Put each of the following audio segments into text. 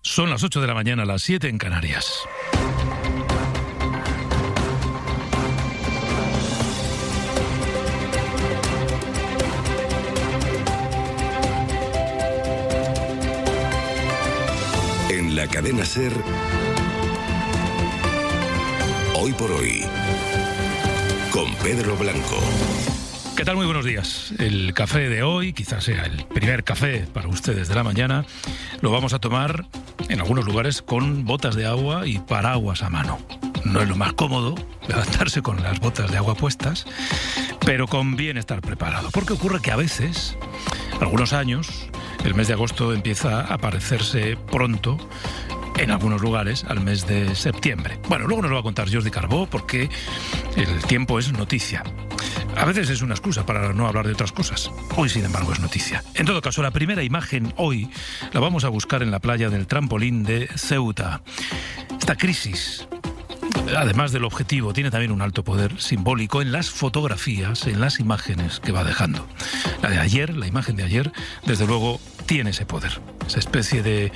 Son las 8 de la mañana, las 7 en Canarias. En la cadena SER, Hoy por Hoy, con Pedro Blanco. ¿Qué tal? Muy buenos días. El café de hoy, quizás sea el primer café para ustedes de la mañana, lo vamos a tomar en algunos lugares con botas de agua y paraguas a mano. No es lo más cómodo levantarse con las botas de agua puestas, pero conviene estar preparado. Porque ocurre que a veces, algunos años, el mes de agosto empieza a parecerse pronto, en algunos lugares, al mes de septiembre. Bueno, luego nos lo va a contar Jordi Carbó, porque el tiempo es noticia. A veces es una excusa para no hablar de otras cosas. Hoy, sin embargo, es noticia. En todo caso, la primera imagen hoy la vamos a buscar en la playa del Trampolín de Ceuta. Esta crisis, además del objetivo, tiene también un alto poder simbólico en las fotografías, en las imágenes que va dejando. La de ayer, la imagen de ayer, desde luego, tiene ese poder. Esa especie de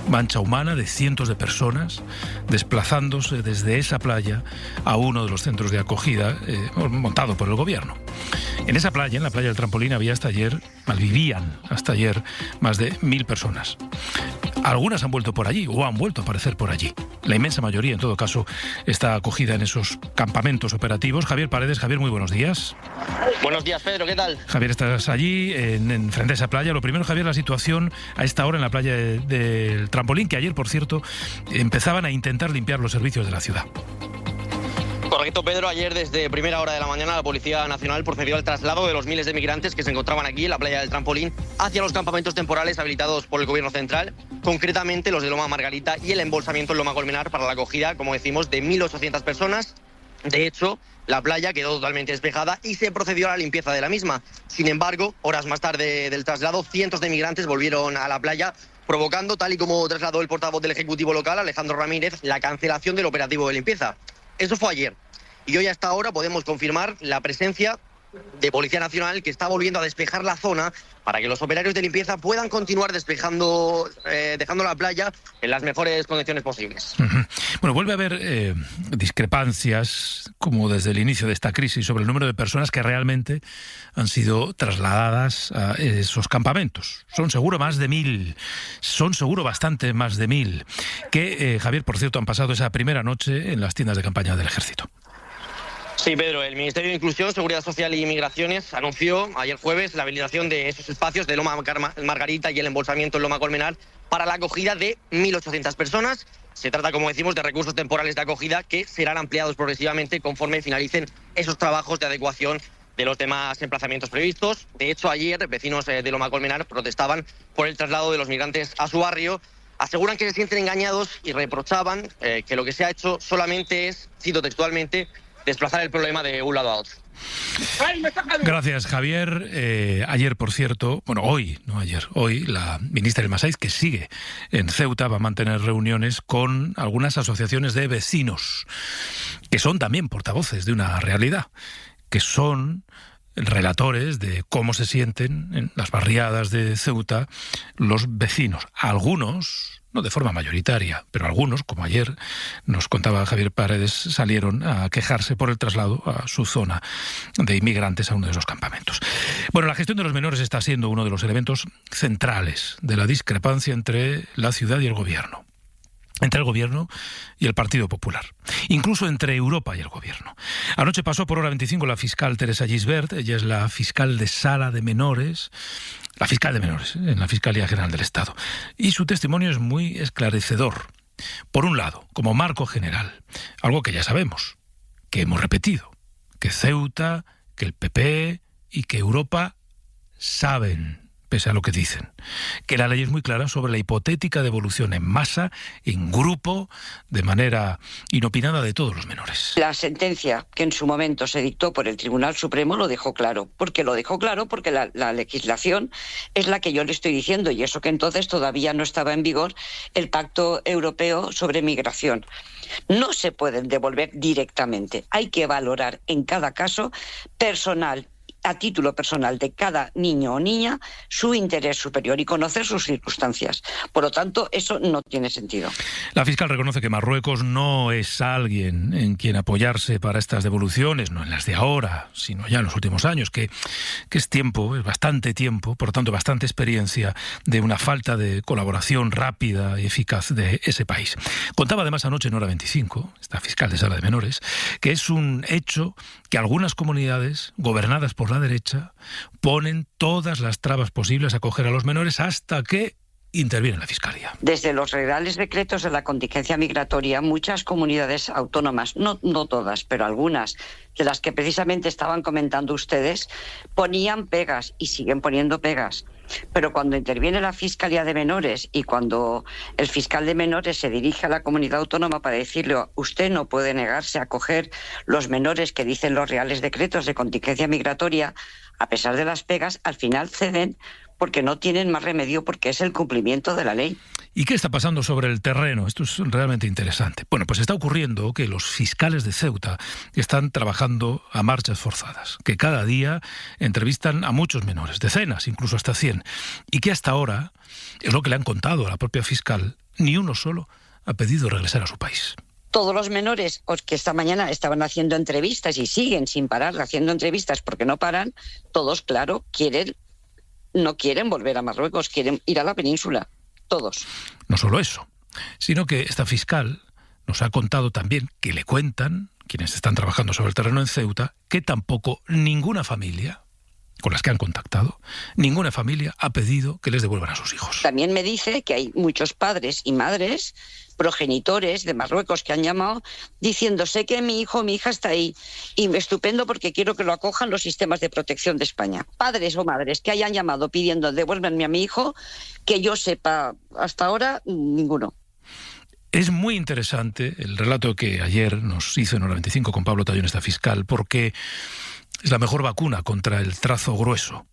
mancha humana de cientos de personas desplazándose desde esa playa a uno de los centros de acogida montado por el gobierno. En esa playa, en la playa del Trampolín, vivían hasta ayer más de 1.000 personas. Algunas han vuelto por allí o han vuelto a aparecer por allí. La inmensa mayoría, en todo caso, está acogida en esos campamentos operativos. Javier Paredes. Javier, muy buenos días. Buenos días, Pedro, ¿qué tal? Javier, estás allí, en frente a esa playa. Lo primero, Javier, la situación a esta hora en la playa del Trampolín, que ayer, por cierto, empezaban a intentar limpiar los servicios de la ciudad. Correcto, Pedro. Ayer, desde primera hora de la mañana, la Policía Nacional procedió al traslado de los miles de migrantes que se encontraban aquí en la playa del Trampolín hacia los campamentos temporales habilitados por el Gobierno Central, concretamente los de Loma Margarita y el embolsamiento en Loma Colmenar para la acogida, como decimos, de 1.800 personas. De hecho, la playa quedó totalmente despejada y se procedió a la limpieza de la misma. Sin embargo, horas más tarde del traslado, cientos de migrantes volvieron a la playa, provocando, tal y como trasladó el portavoz del Ejecutivo local, Alejandro Ramírez, la cancelación del operativo de limpieza. Eso fue ayer. Y hoy hasta ahora podemos confirmar la presencia de Policía Nacional, que está volviendo a despejar la zona para que los operarios de limpieza puedan continuar dejando la playa en las mejores condiciones posibles. Uh-huh. Bueno, vuelve a haber discrepancias, como desde el inicio de esta crisis, sobre el número de personas que realmente han sido trasladadas a esos campamentos. Son seguro más de 1.000, son seguro bastante más de 1.000, que, Javier, por cierto, han pasado esa primera noche en las tiendas de campaña del Ejército. Sí, Pedro, el Ministerio de Inclusión, Seguridad Social y Migraciones anunció ayer jueves la habilitación de esos espacios de Loma Margarita y el embolsamiento en Loma Colmenar para la acogida de 1.800 personas. Se trata, como decimos, de recursos temporales de acogida que serán ampliados progresivamente conforme finalicen esos trabajos de adecuación de los demás emplazamientos previstos. De hecho, ayer vecinos de Loma Colmenar protestaban por el traslado de los migrantes a su barrio. Aseguran que se sienten engañados y reprochaban que lo que se ha hecho solamente es, cito textualmente, desplazar el problema de un lado a otro. Gracias, Javier. Ayer, por cierto, hoy la ministra del Masaiz, que sigue en Ceuta, va a mantener reuniones con algunas asociaciones de vecinos, que son también portavoces de una realidad, que son relatores de cómo se sienten en las barriadas de Ceuta los vecinos. Algunos, no de forma mayoritaria, pero algunos, como ayer nos contaba Javier Paredes, salieron a quejarse por el traslado a su zona de inmigrantes a uno de esos campamentos. Bueno, la gestión de los menores está siendo uno de los elementos centrales de la discrepancia entre la ciudad y el gobierno. Entre el gobierno y el Partido Popular. Incluso entre Europa y el gobierno. Anoche pasó por hora 25 la fiscal Teresa Gisbert. Ella es la fiscal de sala de menores, la fiscal de menores en la Fiscalía General del Estado. Y su testimonio es muy esclarecedor. Por un lado, como marco general, algo que ya sabemos, que hemos repetido, que Ceuta, que el PP y que Europa saben, pese a lo que dicen, que la ley es muy clara sobre la hipotética devolución en masa, en grupo, de manera inopinada de todos los menores. La sentencia que en su momento se dictó por el Tribunal Supremo lo dejó claro. ¿Por qué lo dejó claro? Porque la legislación es la que yo le estoy diciendo, y eso que entonces todavía no estaba en vigor el Pacto Europeo sobre Migración. No se pueden devolver directamente. Hay que valorar en cada caso personal a título personal de cada niño o niña su interés superior y conocer sus circunstancias. Por lo tanto, eso no tiene sentido. La fiscal reconoce que Marruecos no es alguien en quien apoyarse para estas devoluciones, no en las de ahora, sino ya en los últimos años, que es tiempo, es bastante tiempo, por lo tanto bastante experiencia de una falta de colaboración rápida y eficaz de ese país. Contaba además anoche en Hora 25, esta fiscal de Sala de Menores, que es un hecho que algunas comunidades gobernadas por la derecha ponen todas las trabas posibles a acoger a los menores hasta que interviene la Fiscalía. Desde los reales decretos de la contingencia migratoria, muchas comunidades autónomas, no todas, pero algunas, de las que precisamente estaban comentando ustedes, ponían pegas y siguen poniendo pegas. Pero cuando interviene la Fiscalía de Menores y cuando el fiscal de menores se dirige a la comunidad autónoma para decirle usted no puede negarse a acoger los menores que dicen los reales decretos de contingencia migratoria, a pesar de las pegas, al final ceden porque no tienen más remedio, porque es el cumplimiento de la ley. ¿Y qué está pasando sobre el terreno? Esto es realmente interesante. Bueno, pues está ocurriendo que los fiscales de Ceuta están trabajando a marchas forzadas, que cada día entrevistan a muchos menores, decenas, incluso hasta 100, y que hasta ahora, es lo que le han contado a la propia fiscal, ni uno solo ha pedido regresar a su país. Todos los menores que esta mañana estaban haciendo entrevistas y siguen sin parar haciendo entrevistas porque no paran, todos, claro, no quieren volver a Marruecos, quieren ir a la península, todos. No solo eso, sino que esta fiscal nos ha contado también que le cuentan, quienes están trabajando sobre el terreno en Ceuta, que tampoco ninguna familia con las que han contactado, ninguna familia ha pedido que les devuelvan a sus hijos. También me dice que hay muchos padres y madres, progenitores de Marruecos que han llamado diciendo sé que mi hijo o mi hija está ahí y estupendo porque quiero que lo acojan los sistemas de protección de España. Padres o madres que hayan llamado pidiendo devuélvanme a mi hijo, que yo sepa hasta ahora, ninguno. Es muy interesante el relato que ayer nos hizo en Hora 25 con Pablo Tallón, esta fiscal, porque es la mejor vacuna contra el trazo grueso.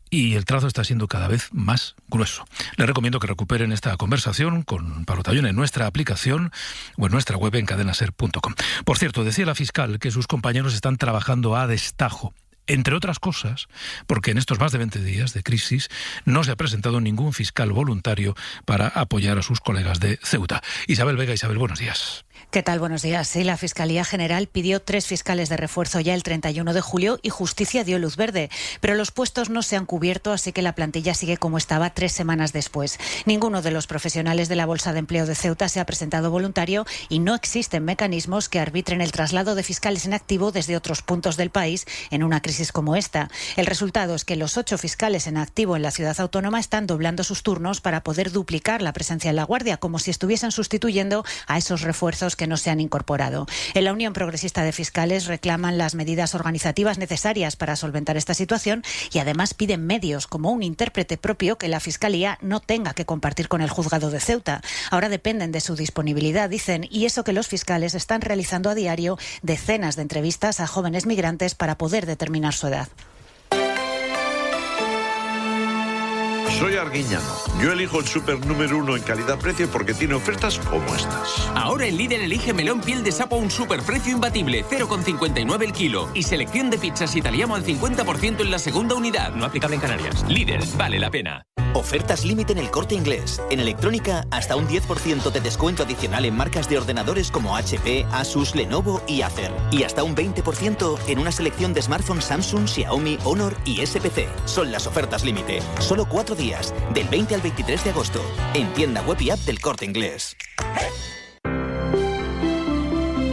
Y el trazo está siendo cada vez más grueso. Les recomiendo que recuperen esta conversación con Pablo Tallón en nuestra aplicación o en nuestra web en cadenaser.com. Por cierto, decía la fiscal que sus compañeros están trabajando a destajo, entre otras cosas, porque en estos más de 20 días de crisis no se ha presentado ningún fiscal voluntario para apoyar a sus colegas de Ceuta. Isabel Vega. Isabel, buenos días. ¿Qué tal? Buenos días. Sí, la Fiscalía General pidió 3 fiscales de refuerzo ya el 31 de julio y Justicia dio luz verde. Pero los puestos no se han cubierto, así que la plantilla sigue como estaba 3 semanas después. Ninguno de los profesionales de la Bolsa de Empleo de Ceuta se ha presentado voluntario y no existen mecanismos que arbitren el traslado de fiscales en activo desde otros puntos del país en una crisis como esta. El resultado es que los 8 fiscales en activo en la ciudad autónoma están doblando sus turnos para poder duplicar la presencia en la Guardia, como si estuviesen sustituyendo a esos refuerzos que no se han incorporado. En la Unión Progresista de Fiscales reclaman las medidas organizativas necesarias para solventar esta situación y además piden medios como un intérprete propio que la Fiscalía no tenga que compartir con el juzgado de Ceuta. Ahora dependen de su disponibilidad, dicen, y eso que los fiscales están realizando a diario decenas de entrevistas a jóvenes migrantes para poder determinar su edad. Soy Arguiñano. Yo elijo el súper número 1 en calidad-precio porque tiene ofertas como estas. Ahora en Lidl elige melón piel de sapo a un superprecio imbatible, 0,59 el kilo. Y selección de pizzas italiano al 50% en la segunda unidad. No aplicable en Canarias. Lidl, vale la pena. Ofertas límite en El Corte Inglés. En electrónica, hasta un 10% de descuento adicional en marcas de ordenadores como HP, Asus, Lenovo y Acer. Y hasta un 20% en una selección de smartphones Samsung, Xiaomi, Honor y SPC. Son las ofertas límite. Solo 4 días, del 20 al 23 de agosto. En tienda web y app del Corte Inglés.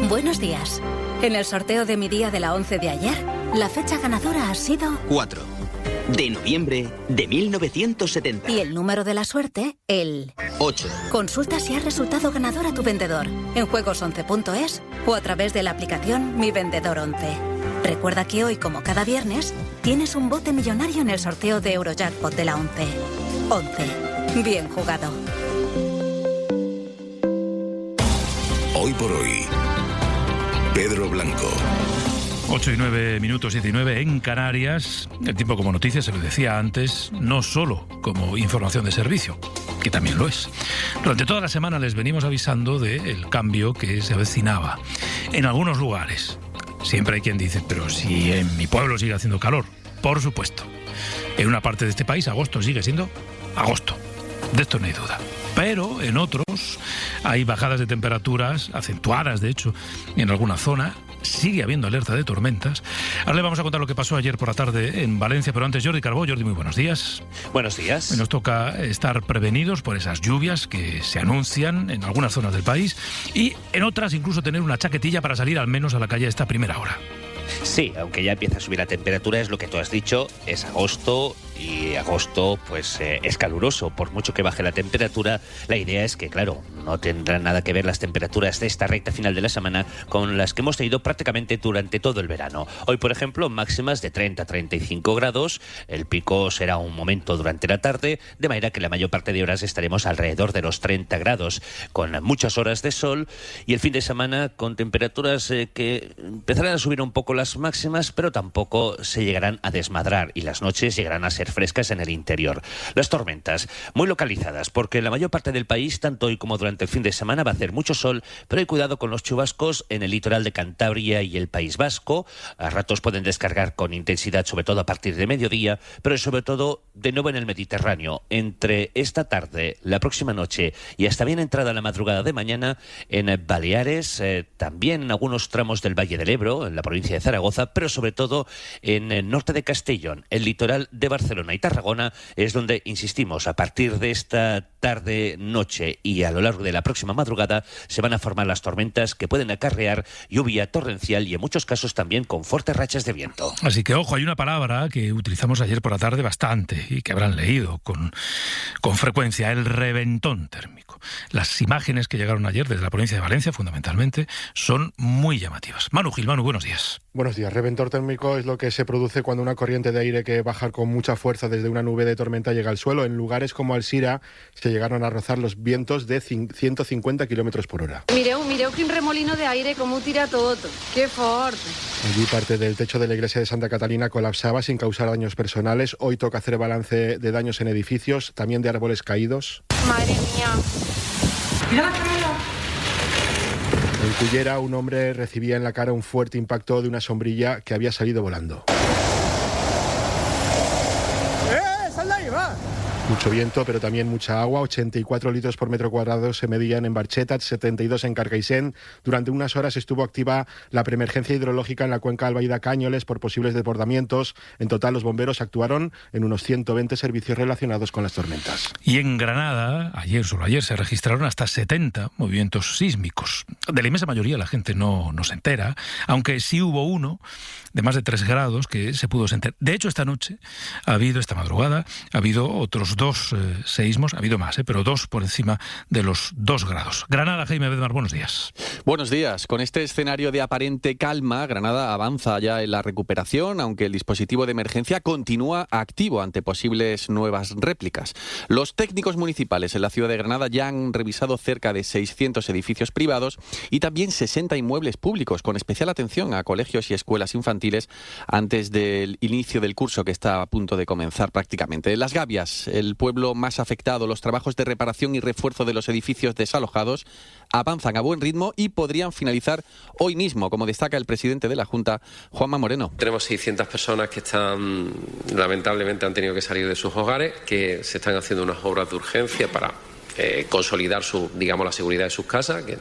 Buenos días. En el sorteo de mi día de la 11 de ayer, la fecha ganadora ha sido 4 de noviembre de 1970. Y el número de la suerte, el 8. Consulta si ha resultado ganador a tu vendedor en juegos11.es o a través de la aplicación Mi Vendedor 11. Recuerda que hoy, como cada viernes, tienes un bote millonario en el sorteo de Eurojackpot de la 11. 11. Bien jugado. Hoy por hoy, Pedro Blanco. 8 y 9 minutos 19 en Canarias. El tiempo como noticia, se lo decía antes, no solo como información de servicio, que también lo es. Durante toda la semana les venimos avisando del cambio que se avecinaba en algunos lugares. Siempre hay quien dice, pero si en mi pueblo sigue haciendo calor. Por supuesto. En una parte de este país, agosto sigue siendo agosto. De esto no hay duda. Pero en otros hay bajadas de temperaturas acentuadas, de hecho, en alguna zona. Sigue habiendo alerta de tormentas. Ahora le vamos a contar lo que pasó ayer por la tarde en Valencia, pero antes Jordi Carbó. Jordi, muy buenos días. Buenos días. Hoy nos toca estar prevenidos por esas lluvias que se anuncian en algunas zonas del país y en otras incluso tener una chaquetilla para salir al menos a la calle a esta primera hora. Sí, aunque ya empieza a subir la temperatura, es lo que tú has dicho, es agosto y agosto pues es caluroso. Por mucho que baje la temperatura, la idea es que, claro, no tendrán nada que ver las temperaturas de esta recta final de la semana con las que hemos tenido prácticamente durante todo el verano. Hoy, por ejemplo, máximas de 30 a 35 grados, el pico será un momento durante la tarde, de manera que la mayor parte de horas estaremos alrededor de los 30 grados, con muchas horas de sol, y el fin de semana con temperaturas que empezarán a subir un poco las máximas, pero tampoco se llegarán a desmadrar, y las noches llegarán a ser frescas en el interior. Las tormentas, muy localizadas, porque en la mayor parte del país, tanto hoy como durante el fin de semana, va a hacer mucho sol, pero hay cuidado con los chubascos en el litoral de Cantabria y el País Vasco. A ratos pueden descargar con intensidad, sobre todo a partir de mediodía, pero sobre todo de nuevo en el Mediterráneo. Entre esta tarde, la próxima noche y hasta bien entrada la madrugada de mañana, en Baleares, también en algunos tramos del Valle del Ebro, en la provincia de Zaragoza, pero sobre todo en el norte de Castellón, el litoral de Barcelona y Tarragona, es donde, insistimos, a partir de esta tarde-noche y a lo largo de la próxima madrugada se van a formar las tormentas que pueden acarrear lluvia torrencial y en muchos casos también con fuertes rachas de viento. Así que ojo, hay una palabra que utilizamos ayer por la tarde bastante y que habrán leído con frecuencia, el reventón térmico. Las imágenes que llegaron ayer desde la provincia de Valencia, fundamentalmente, son muy llamativas. Manu Gil, Manu, buenos días. Buenos días. Reventón térmico es lo que se produce cuando una corriente de aire que baja con mucha fuerza desde una nube de tormenta llega al suelo. En lugares como Alzira se llegaron a rozar los vientos de 150 kilómetros por hora. Mireu quin remolino de aire, cómo tira todo. ¡Qué fuerte! Allí parte del techo de la iglesia de Santa Catalina colapsaba sin causar daños personales. Hoy toca hacer balance de daños en edificios, también de árboles caídos. Madre mía. En Cullera, un hombre recibía en la cara un fuerte impacto de una sombrilla que había salido volando. ¡Sal de ahí, va! Mucho viento, pero también mucha agua. 84 litros por metro cuadrado se medían en Barchetat, 72 en Carcaixent. Durante unas horas estuvo activa la preemergencia hidrológica en la cuenca Albaida-Cáñoles por posibles desbordamientos. En total, los bomberos actuaron en unos 120 servicios relacionados con las tormentas. Y en Granada, solo ayer, se registraron hasta 70 movimientos sísmicos. De la inmensa mayoría la gente no se entera, aunque sí hubo uno de más de 3 grados que se pudo sentir. De hecho, esta madrugada, ha habido otros 2 seísmos, ha habido más, pero 2 por encima de los 2 grados. Granada, Jaime Bedmar, buenos días. Buenos días. Con este escenario de aparente calma, Granada avanza ya en la recuperación, aunque el dispositivo de emergencia continúa activo ante posibles nuevas réplicas. Los técnicos municipales en la ciudad de Granada ya han revisado cerca de 600 edificios privados y también 60 inmuebles públicos, con especial atención a colegios y escuelas infantiles antes del inicio del curso que está a punto de comenzar prácticamente. Las Gavias, el pueblo más afectado, los trabajos de reparación y refuerzo de los edificios desalojados avanzan a buen ritmo y podrían finalizar hoy mismo, como destaca el presidente de la Junta, Juanma Moreno. Tenemos 600 personas que lamentablemente han tenido que salir de sus hogares, que se están haciendo unas obras de urgencia para consolidar la seguridad de sus casas, que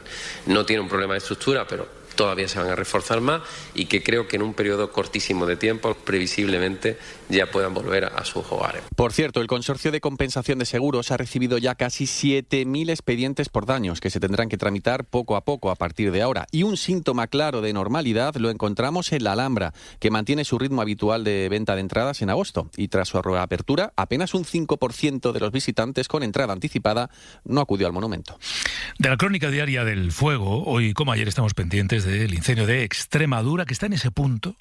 no tiene un problema de estructura, pero todavía se van a reforzar más y que creo que en un periodo cortísimo de tiempo, previsiblemente, ya puedan volver a sus hogares. Por cierto, el Consorcio de Compensación de Seguros ha recibido ya casi 7.000 expedientes por daños que se tendrán que tramitar poco a poco a partir de ahora. Y un síntoma claro de normalidad lo encontramos en la Alhambra, que mantiene su ritmo habitual de venta de entradas en agosto. Y tras su reapertura, apenas un 5% de los visitantes con entrada anticipada no acudió al monumento. De la crónica diaria del fuego, hoy como ayer estamos pendientes del incendio de Extremadura, que está en ese punto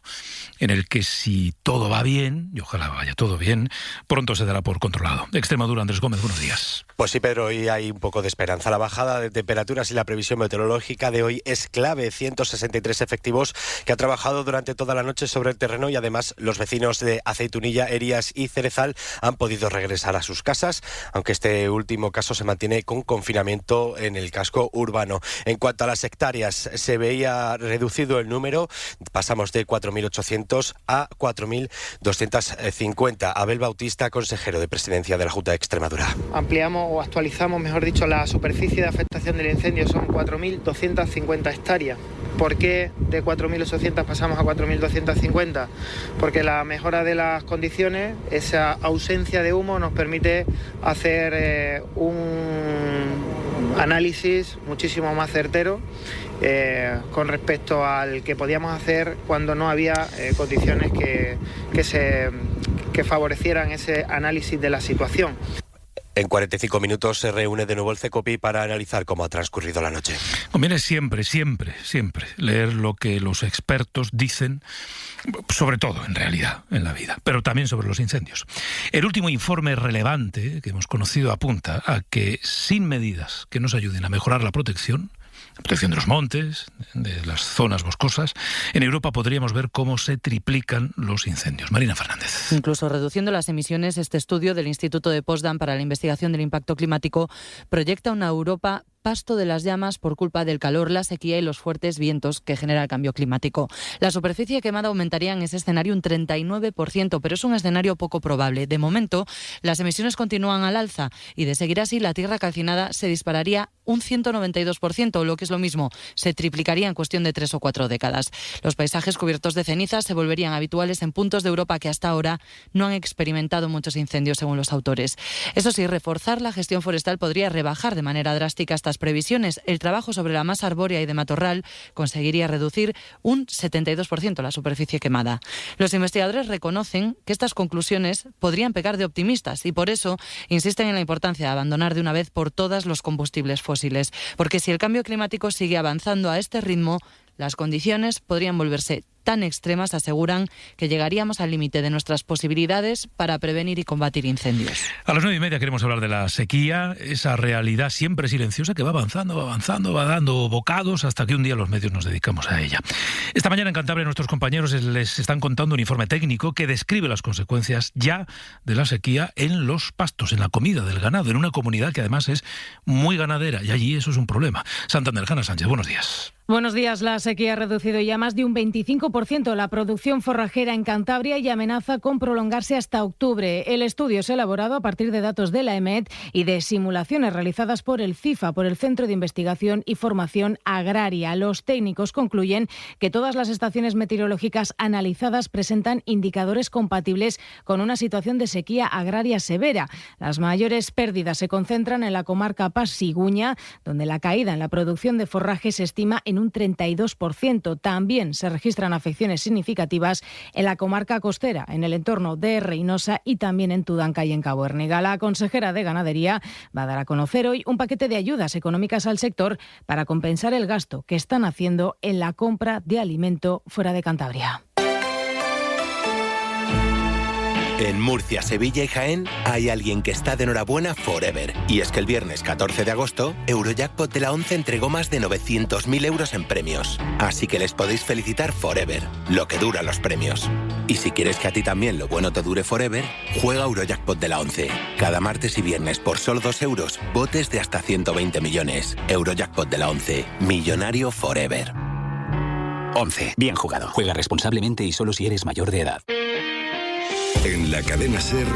en el que si todo va bien, y ojalá vaya todo bien, pronto se dará por controlado. Extremadura, Andrés Gómez, buenos días. Pues sí, Pedro, hoy hay un poco de esperanza. La bajada de temperaturas y la previsión meteorológica de hoy es clave. 163 efectivos que han trabajado durante toda la noche sobre el terreno y además los vecinos de Aceitunilla, Erías y Cerezal han podido regresar a sus casas, aunque este último caso se mantiene con confinamiento en el casco urbano. En cuanto a las hectáreas, se veía ha reducido el número, pasamos de 4.800 a 4.250. Abel Bautista, consejero de Presidencia de la Junta de Extremadura. Ampliamos o actualizamos, mejor dicho, la superficie de afectación del incendio, son 4.250 hectáreas. ¿Por qué de 4.800 pasamos a 4.250? Porque la mejora de las condiciones, esa ausencia de humo, nos permite hacer un análisis muchísimo más certero con respecto al que podíamos hacer cuando no había condiciones que favorecieran ese análisis de la situación. En 45 minutos se reúne de nuevo el CECOPI para analizar cómo ha transcurrido la noche. Conviene siempre leer lo que los expertos dicen, sobre todo, en realidad, en la vida, pero también sobre los incendios. El último informe relevante que hemos conocido apunta a que sin medidas que nos ayuden a mejorar la protección de los montes, de las zonas boscosas, en Europa podríamos ver cómo se triplican los incendios. Marina Fernández. Incluso reduciendo las emisiones, este estudio del Instituto de Potsdam para la investigación del impacto climático proyecta una Europa pasto de las llamas por culpa del calor, la sequía y los fuertes vientos que genera el cambio climático. La superficie quemada aumentaría en ese escenario un 39%, pero es un escenario poco probable. De momento, las emisiones continúan al alza y de seguir así, la tierra calcinada se dispararía un 192%, o lo que es lo mismo, se triplicaría en cuestión de 3 o 4 décadas. Los paisajes cubiertos de cenizas se volverían habituales en puntos de Europa que hasta ahora no han experimentado muchos incendios, según los autores. Eso sí, reforzar la gestión forestal podría rebajar de manera drástica estas previsiones. El trabajo sobre la masa arbórea y de matorral conseguiría reducir un 72% la superficie quemada. Los investigadores reconocen que estas conclusiones podrían pecar de optimistas y por eso insisten en la importancia de abandonar de una vez por todas los combustibles fósiles, porque si el cambio climático sigue avanzando a este ritmo, las condiciones podrían volverse tan extremas, aseguran, que llegaríamos al límite de nuestras posibilidades para prevenir y combatir incendios. A las 9:30 queremos hablar de la sequía, esa realidad siempre silenciosa que va avanzando, va dando bocados hasta que un día los medios nos dedicamos a ella. Esta mañana en Cantabria nuestros compañeros les están contando un informe técnico que describe las consecuencias ya de la sequía en los pastos, en la comida del ganado, en una comunidad que además es muy ganadera y allí eso es un problema. Santander, Hanna Sánchez, buenos días. Buenos días. La sequía ha reducido ya más de un 25% la producción forrajera en Cantabria y amenaza con prolongarse hasta octubre. El estudio es elaborado a partir de datos de la EMET y de simulaciones realizadas por el FIFA, por el Centro de Investigación y Formación Agraria. Los técnicos concluyen que todas las estaciones meteorológicas analizadas presentan indicadores compatibles con una situación de sequía agraria severa. Las mayores pérdidas se concentran en la comarca Pas-Siguña, donde la caída en la producción de forraje se estima en un 32%. También se registran afecciones significativas en la comarca costera, en el entorno de Reynosa y también en Tudanca y en Cabo Herniga. La consejera de Ganadería va a dar a conocer hoy un paquete de ayudas económicas al sector para compensar el gasto que están haciendo en la compra de alimento fuera de Cantabria. En Murcia, Sevilla y Jaén hay alguien que está de enhorabuena forever. Y es que el viernes 14 de agosto, Eurojackpot de la 11 entregó más de 900.000 euros en premios. Así que les podéis felicitar forever, lo que dura los premios. Y si quieres que a ti también lo bueno te dure forever, juega Eurojackpot de la 11. Cada martes y viernes por solo 2 euros, botes de hasta 120 millones. Eurojackpot de la 11, millonario forever. 11. Bien jugado. Juega responsablemente y solo si eres mayor de edad. En la cadena SER,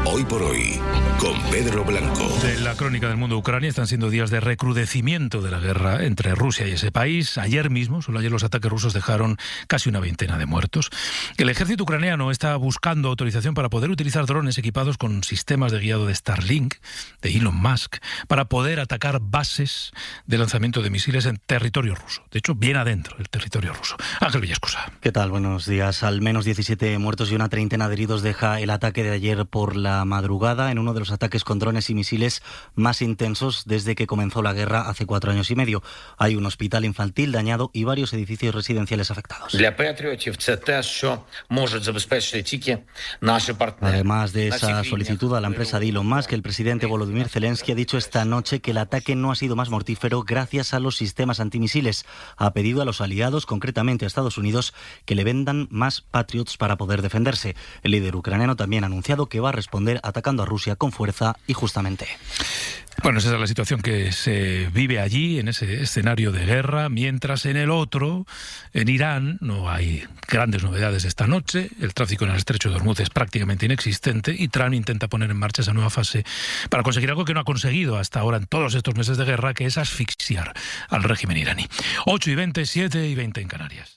Hoy por Hoy, con Pedro Blanco. De la crónica del mundo de Ucrania están siendo días de recrudecimiento de la guerra entre Rusia y ese país. Ayer mismo, solo ayer los ataques rusos dejaron casi una veintena de muertos. El ejército ucraniano está buscando autorización para poder utilizar drones equipados con sistemas de guiado de Starlink, de Elon Musk, para poder atacar bases de lanzamiento de misiles en territorio ruso. De hecho, bien adentro del territorio ruso. Ángel Villascosa. ¿Qué tal? Buenos días. Al menos 17 muertos y una treintena de heridos deja el ataque de ayer por la madrugada en uno de los ataques con drones y misiles más intensos desde que comenzó la guerra hace 4 años y medio. Hay un hospital infantil dañado y varios edificios residenciales afectados. Además de esa solicitud a la empresa de Elon Musk, el presidente Volodymyr Zelensky ha dicho esta noche que el ataque no ha sido más mortífero gracias a los sistemas antimisiles. Ha pedido a los aliados, concretamente a Estados Unidos, que le vendan más Patriots para poder defenderse. El líder ucraniano ucraniano también ha anunciado que va a responder atacando a Rusia con fuerza y justamente. Bueno, esa es la situación que se vive allí, en ese escenario de guerra, mientras en el otro, en Irán, no hay grandes novedades esta noche. El tráfico en el estrecho de Hormuz es prácticamente inexistente y Trump intenta poner en marcha esa nueva fase para conseguir algo que no ha conseguido hasta ahora en todos estos meses de guerra, que es asfixiar al régimen iraní. 8:20, 7:20 en Canarias.